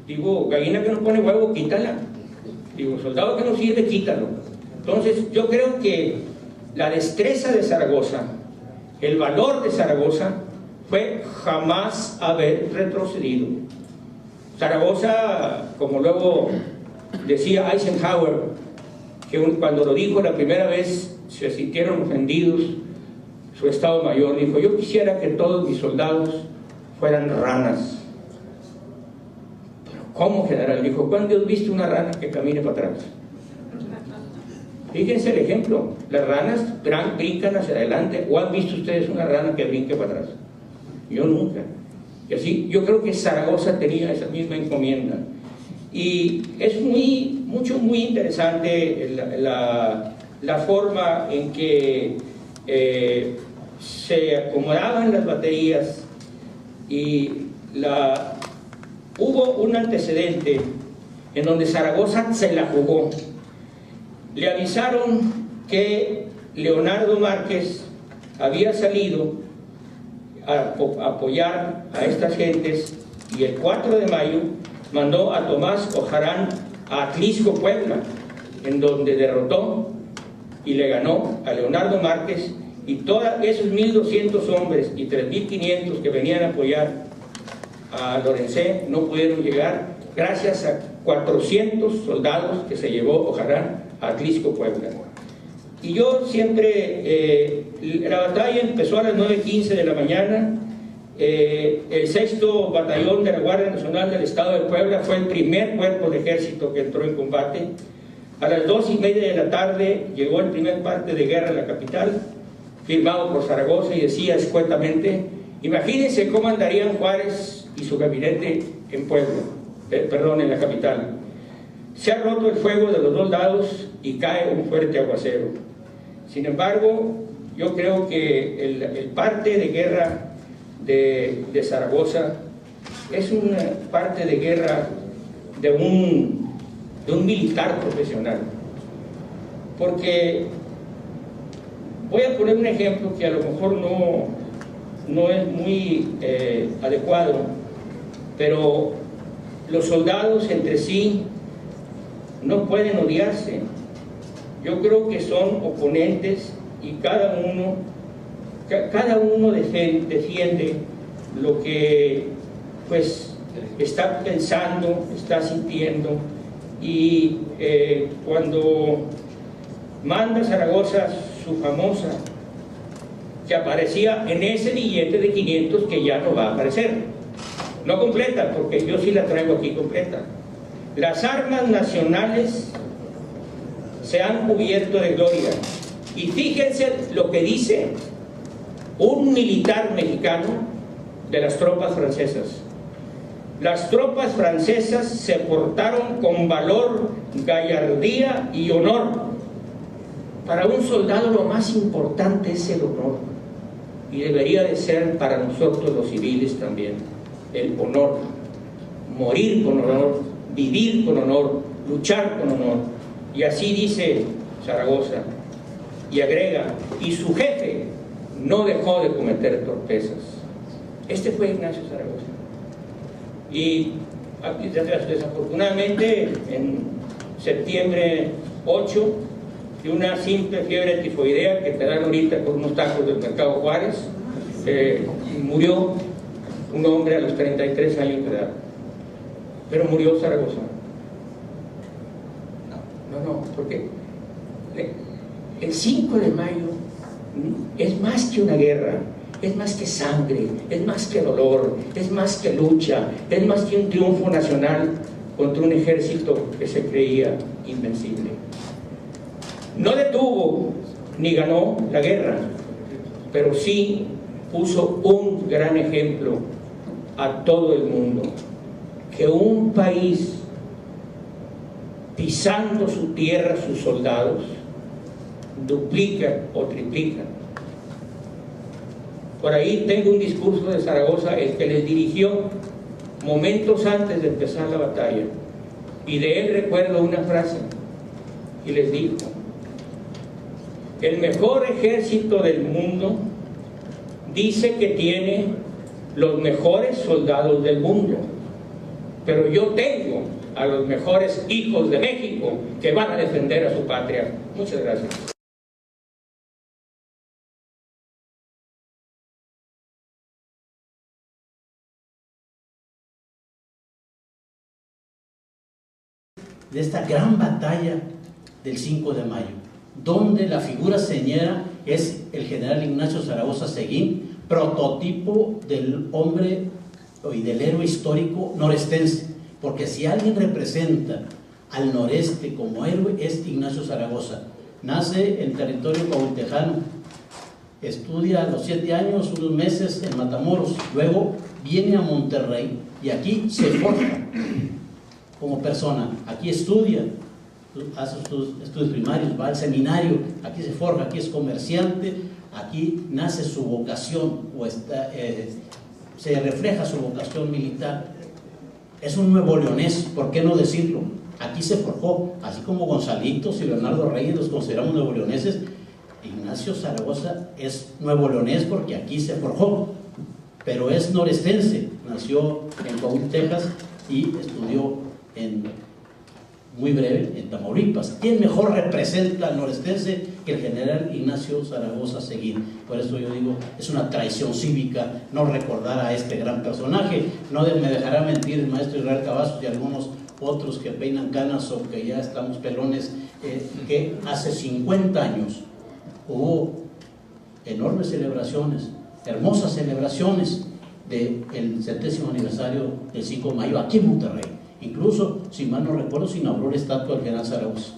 Digo, gallina que no pone huevo, quítala. Digo, soldado que no sirve, quítalo. Entonces, yo creo que la destreza de Zaragoza, el valor de Zaragoza, fue jamás haber retrocedido. Zaragoza, como luego decía Eisenhower, que cuando lo dijo la primera vez se sintieron ofendidos, su Estado Mayor dijo: yo quisiera que todos mis soldados fueran ranas. Pero ¿cómo, general? Dijo: ¿cuándo has visto una rana que camine para atrás? Fíjense el ejemplo, las ranas brincan hacia adelante. ¿O han visto ustedes una rana que brinque para atrás? Yo nunca. Y así, yo creo que Zaragoza tenía esa misma encomienda. Y es muy interesante la forma en que se acomodaban las baterías. Y hubo un antecedente en donde Zaragoza se la jugó. Le avisaron que Leonardo Márquez había salido a apoyar a estas gentes, y el 4 de mayo mandó a Tomás Ojarán a Atlisco, Puebla, en donde derrotó y le ganó a Leonardo Márquez, y todos esos 1,200 hombres y 3,500 que venían a apoyar a Lorenzé no pudieron llegar gracias a 400 soldados que se llevó Ojarán a Atlisco, Puebla. Y yo siempre, la batalla empezó a las 9:15 de la mañana. El 6º Batallón de la Guardia Nacional del Estado de Puebla fue el primer cuerpo de ejército que entró en combate. A las 2:30 de la tarde llegó el primer parte de guerra a la capital, firmado por Zaragoza, y decía escuetamente: imagínense cómo andarían Juárez y su gabinete en Puebla, en la capital. Se ha roto el fuego de los dos lados y cae un fuerte aguacero. Sin embargo, yo creo que el parte de guerra de Zaragoza es una parte de guerra de un militar profesional. Porque voy a poner un ejemplo que a lo mejor no es muy adecuado, pero los soldados entre sí no pueden odiarse. Yo creo que son oponentes y cada uno defiende lo que pues está pensando, está sintiendo. Y cuando manda Zaragoza su famosa, que aparecía en ese billete de 500 que ya no va a aparecer, no completa, porque yo sí la traigo aquí completa: las armas nacionales se han cubierto de gloria. Y fíjense lo que dice un militar mexicano de las tropas francesas: las tropas francesas se portaron con valor, gallardía y honor. Para un soldado lo más importante es el honor, y debería de ser para nosotros los civiles también el honor. Morir con honor, vivir con honor, luchar con honor. Y así dice Zaragoza, y agrega: y su jefe no dejó de cometer torpezas. Este fue Ignacio Zaragoza. Y desafortunadamente en septiembre 8, de una simple fiebre tifoidea que te dan ahorita con unos tacos del Mercado Juárez, murió un hombre a los 33 años de edad. Pero murió Zaragoza. No, porque el 5 de mayo es más que una guerra, es más que sangre, es más que dolor, es más que lucha, es más que un triunfo nacional contra un ejército que se creía invencible. No detuvo ni ganó la guerra, pero sí puso un gran ejemplo a todo el mundo: que un país pisando su tierra sus soldados, duplican o triplican. Por ahí tengo un discurso de Zaragoza, el que les dirigió momentos antes de empezar la batalla, y de él recuerdo una frase, y les dijo: el mejor ejército del mundo dice que tiene los mejores soldados del mundo, pero yo tengo a los mejores hijos de México que van a defender a su patria. Muchas gracias. De esta gran batalla del 5 de mayo, donde la figura señera es el general Ignacio Zaragoza Seguín, prototipo del hombre y del héroe histórico norestense, porque si alguien representa al noreste como héroe es Ignacio Zaragoza. Nace en territorio cautejano, estudia a los 7 años, unos meses en Matamoros, luego viene a Monterrey y aquí se forja como persona, aquí estudia, hace sus estudios primarios, va al seminario, aquí se forja, aquí es comerciante, aquí nace su vocación, o se refleja su vocación militar. Es un nuevo leonés, ¿por qué no decirlo? Aquí se forjó, así como Gonzalitos y Leonardo Reyes los consideramos nuevo leoneses. Ignacio Zaragoza es nuevo leonés porque aquí se forjó, pero es norestense, nació en Coahuila, Texas, y estudió muy breve en Tamaulipas. ¿Quién mejor representa al norestense que el general Ignacio Zaragoza Seguín? Por eso yo digo, es una traición cívica no recordar a este gran personaje. No me dejará mentir el maestro Israel Cavazos y algunos otros que peinan canas o que ya estamos pelones, que hace 50 años hubo enormes celebraciones, hermosas celebraciones del 70º aniversario del 5 de mayo aquí en Monterrey. Incluso, si mal no recuerdo, se inauguró la estatua del general Zaragoza.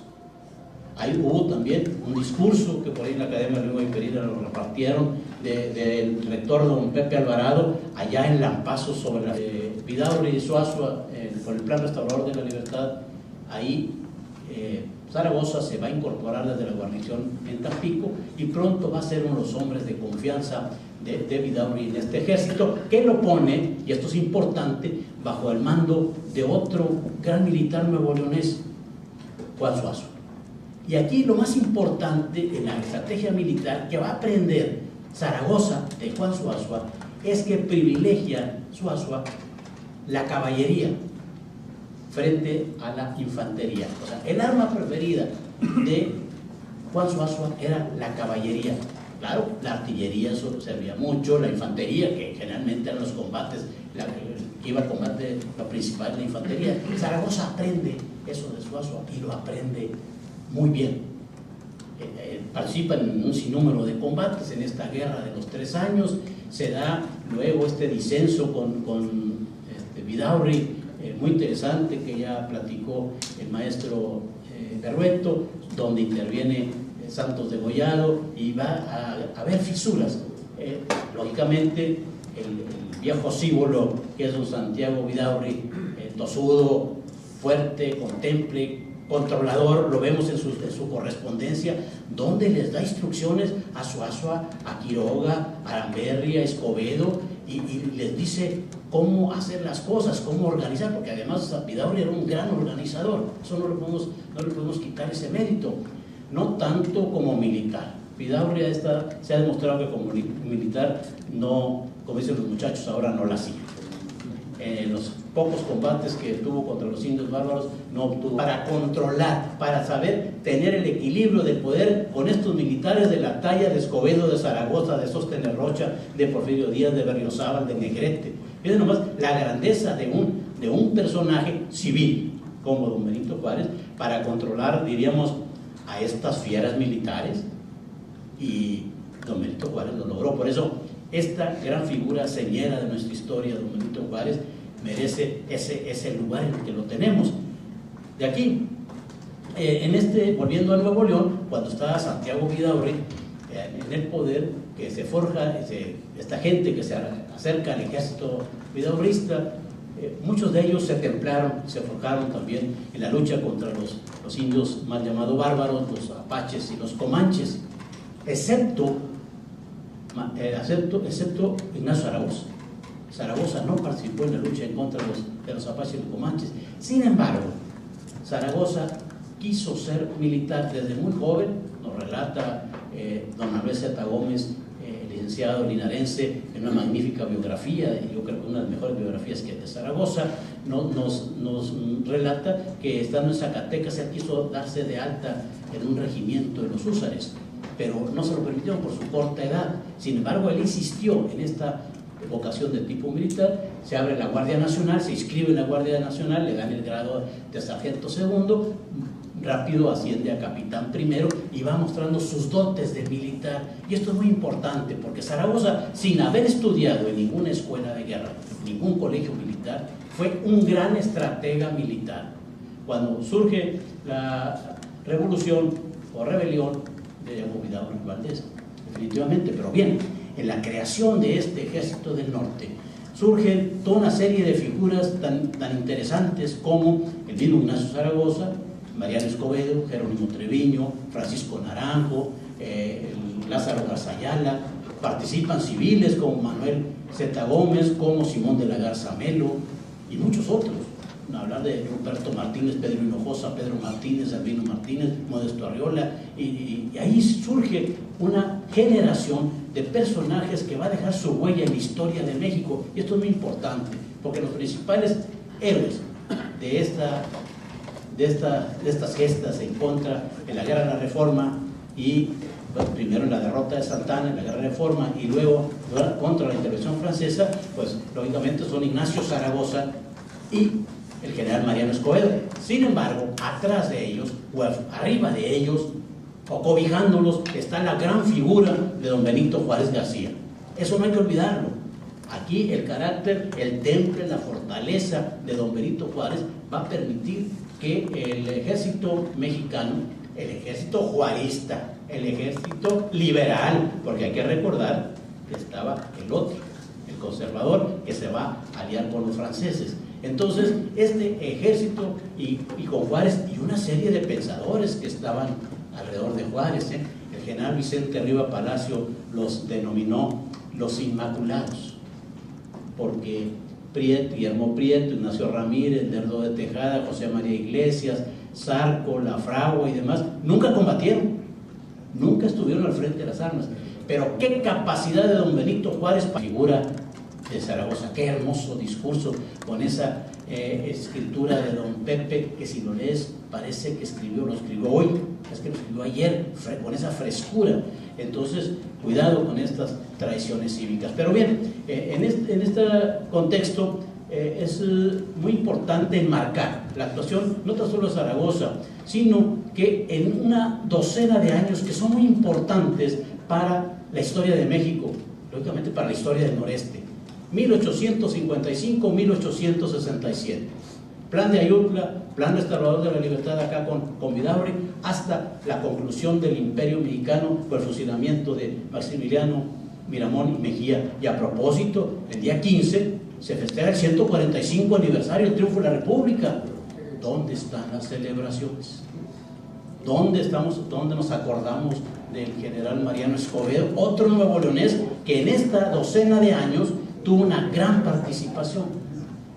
Ahí hubo también un discurso que por ahí en la Academia de Lengua y Perina lo repartieron del rector don Pepe Alvarado, allá en Lampazo, sobre la Vidaurri y Suazua, por el Plan Restaurador de la Libertad. Ahí Zaragoza se va a incorporar desde la guarnición en Tampico y pronto va a ser uno de los hombres de confianza de Vidaurri en este ejército, que lo pone, y esto es importante, bajo el mando de otro gran militar nuevoleonés, Juan Suazua. Y aquí lo más importante en la estrategia militar que va a aprender Zaragoza de Juan Suazua es que privilegia Suazua la caballería frente a la infantería. O sea, el arma preferida de Juan Suazua era la caballería. Claro, la artillería servía mucho, la infantería, que generalmente eran los combates, que iba a combate, lo principal es la infantería. Zaragoza aprende eso de Suazua y lo aprende muy bien. Participa en un sinnúmero de combates en esta guerra de los 3 años. Se da luego este disenso con Vidaurri, muy interesante, que ya platicó el maestro Berrueto, donde interviene Santos Degollado y va a haber fisuras. Lógicamente el viejo símbolo que es don Santiago Vidaurri, tosudo, fuerte, contemple, controlador, lo vemos en su correspondencia, donde les da instrucciones a Suazua, a Quiroga, a Aramberri, a Escobedo, y les dice cómo hacer las cosas, cómo organizar, porque además Vidaurri era un gran organizador, eso no le podemos quitar ese mérito, no tanto como militar. Vidaurri se ha demostrado que como militar no, como dicen los muchachos ahora, no la hacía. Los pocos combates que tuvo contra los indios bárbaros no obtuvo. Para controlar, para saber tener el equilibrio de poder con estos militares de la talla de Escobedo, de Zaragoza, de Sóstenes Rocha, de Porfirio Díaz, de Berriozábal, de Negrete. Miren nomás la grandeza de un personaje civil como don Benito Juárez para controlar, diríamos, a estas fieras militares, y don Benito Juárez lo logró. Por eso esta gran figura señera de nuestra historia, don Benito Juárez, merece ese lugar en el que lo tenemos. De aquí, volviendo a Nuevo León, cuando estaba Santiago Vidaurri en el poder, que se forja esta gente que se acerca al ejército vidaurrista, muchos de ellos se templaron, se forjaron también en la lucha contra los indios mal llamados bárbaros, los apaches y los comanches, excepto Ignacio Zaragoza. Zaragoza no participó en la lucha en contra de los apaches y los comanches. Sin embargo, Zaragoza quiso ser militar desde muy joven, nos relata don Manuel Z. Gómez, licenciado linarense, en una magnífica biografía, yo creo que una de las mejores biografías que de Zaragoza, nos relata que estando en Zacatecas él quiso darse de alta en un regimiento de los húsares, pero no se lo permitieron por su corta edad. Sin embargo, él insistió en esta vocación de tipo militar, se abre la Guardia Nacional, se inscribe en la Guardia Nacional, le dan el grado de sargento segundo, rápido asciende a capitán primero y va mostrando sus dotes de militar. Y esto es muy importante porque Zaragoza, sin haber estudiado en ninguna escuela de guerra, ningún colegio militar, fue un gran estratega militar. Cuando surge la revolución o rebelión de Diego Vidaurri Valdés, definitivamente, pero bien, en la creación de este ejército del norte surgen toda una serie de figuras tan interesantes como el mismo Ignacio Zaragoza, Mariano Escobedo, Jerónimo Treviño, Francisco Naranjo, Lázaro Garzayala. Participan civiles como Manuel Z. Gómez, como Simón de la Garza Melo y muchos otros. Hablar de Ruperto Martínez, Pedro Hinojosa, Pedro Martínez, Albino Martínez, Modesto Arriola, y ahí surge una generación de personajes que va a dejar su huella en la historia de México. Y esto es muy importante, porque los principales héroes de estas gestas en contra de la Guerra de la Reforma y bueno, primero en la derrota de Santa Anna en la Guerra de la Reforma y luego contra la intervención francesa, pues lógicamente son Ignacio Zaragoza y el general Mariano Escobedo. Sin embargo, atrás de ellos, o arriba de ellos, o cobijándolos, está la gran figura de don Benito Juárez García. Eso no hay que olvidarlo. Aquí el carácter, el temple, la fortaleza de don Benito Juárez va a permitir que el ejército mexicano, el ejército juarista, el ejército liberal, porque hay que recordar que estaba el otro, el conservador, que se va a aliar con los franceses. Entonces, este ejército y con Juárez y una serie de pensadores que estaban alrededor de Juárez, el general Vicente Riva Palacio los denominó los Inmaculados, porque Guillermo Prieto, Ignacio Ramírez, Lerdo de Tejada, José María Iglesias, Zarco, Lafragua y demás, nunca combatieron, nunca estuvieron al frente de las armas. Pero qué capacidad de don Benito Juárez, figura de Zaragoza, qué hermoso discurso con esa escritura de don Pepe, que si lo lees parece que lo escribió hoy, es que lo escribió ayer, con esa frescura. Entonces, cuidado con estas tradiciones cívicas. Pero bien, en este contexto es muy importante enmarcar la actuación no tan solo de Zaragoza, sino que en una docena de años que son muy importantes para la historia de México, lógicamente para la historia del noreste. 1855-1867. Plan de Ayutla, Plan Restaurador de la Libertad acá con Vidaurri, hasta la conclusión del Imperio Mexicano por el fusilamiento de Maximiliano, Miramón y Mejía. Y a propósito, el día 15 se festeja el 145 aniversario del triunfo de la República. ¿Dónde están las celebraciones? ¿Dónde nos acordamos del general Mariano Escobedo, otro nuevo leonés que en esta docena de años tuvo una gran participación?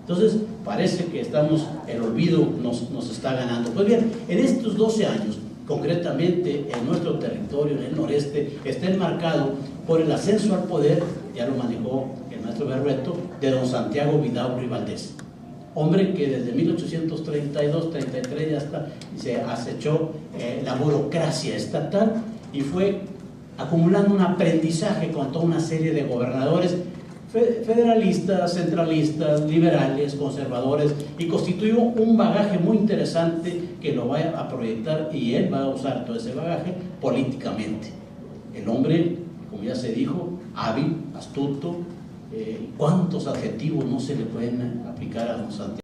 Entonces, parece que el olvido nos está ganando. Pues bien, en estos 12 años, concretamente en nuestro territorio, en el noreste, está enmarcado por el ascenso al poder, ya lo manejó el maestro Berrueto, de don Santiago Vidaurri Valdés. Hombre que desde 1832-33 ya se acechó la burocracia estatal y fue acumulando un aprendizaje con toda una serie de gobernadores federalistas, centralistas, liberales, conservadores, y constituyó un bagaje muy interesante que lo va a proyectar, y él va a usar todo ese bagaje políticamente. El hombre, como ya se dijo, hábil, astuto, ¿cuántos adjetivos no se le pueden aplicar a don Santiago?